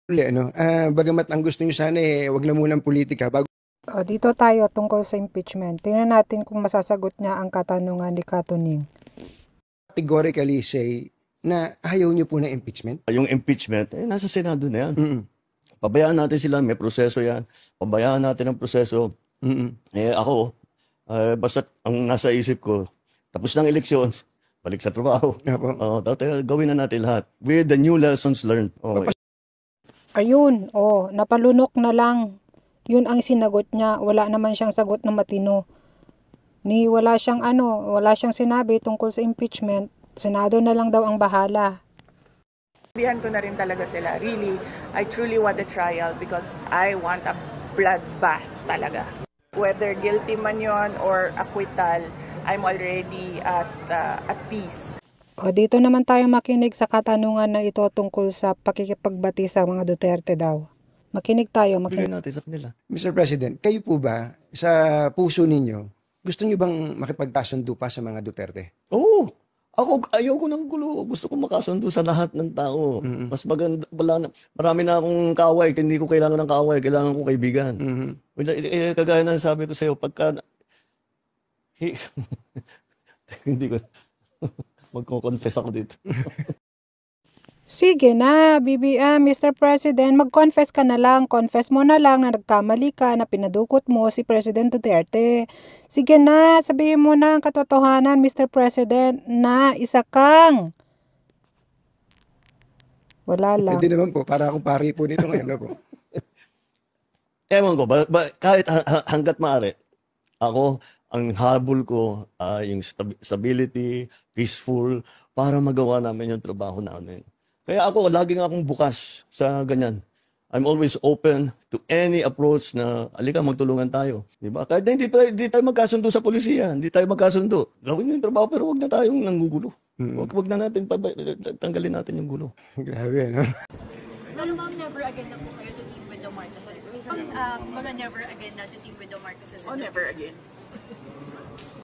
Uli ano, bagamat ang gusto niyo sana, wag na munang politika bago Dito tayo tungkol sa impeachment. Tingnan natin kung masasagot niya ang katanungan ni Katuning. categorically say na ayaw niyo po ng impeachment? Yung impeachment, nasa Senado na yan. Mm. Pabayaan natin sila, may proseso yan. Pabayaan natin ang proseso. Mm. Ako, basta ang nasa isip ko, tapos ng eleksyon, balik sa trabaho. Opo. Gawin na natin lahat. With the new lessons learned. Ayun, napalunok na lang. Yun ang sinagot niya. Wala naman siyang sagot na matino. Wala siyang sinabi tungkol sa impeachment. Senado na lang daw ang bahala. Sabihan ko na rin talaga sila. Really, I truly want a trial because I want a bloodbath talaga. Whether guilty man yon or acquittal, I'm already at peace. Dito naman tayo makinig sa katanungan na ito tungkol sa pakikipagbati sa mga Duterte daw. Makinig tayo. Bigay natin sa kanila. Mr. President, kayo po ba sa puso ninyo, gusto niyo bang makipagkasundo pa sa mga Duterte? Oo. Ako, ayaw ko ng gulo. Gusto ko makasundo sa lahat ng tao. Mas maganda, marami na akong kaaway. Hindi ko kailangan ng kaaway. Kailangan ko kaibigan. Kagaya na sabi ko sa'yo, pagka... Hindi ko... Magko-confess ako dito. Sige na, Mr. President, mag-confess ka na lang. Confess mo na lang na nagkamali ka, na pinadukot mo si President Duterte. Sige na, sabihin mo na ang katotohanan, Mr. President, na isa kang. Wala lang. Hindi naman po, para akong pari po nito ngayon na po. Ewan ko, kahit hanggat maaari, ako, ang habol ko, yung stability, peaceful, para magawa namin yung trabaho namin. Kaya ako, laging akong bukas sa ganyan. I'm always open to any approach na, alika, magtulungan tayo. Diba? Kahit na hindi tayo magkasundo sa polisiya, hindi tayo magkasundo. Gawin yung trabaho, pero wag na tayong nanggugulo. Wag na natin, tanggalin natin yung gulo. Grabe, no? Pero ma'am, never again na po kayo to team with the Marcoses. Never again na to team with the Marcoses. Oh, never again.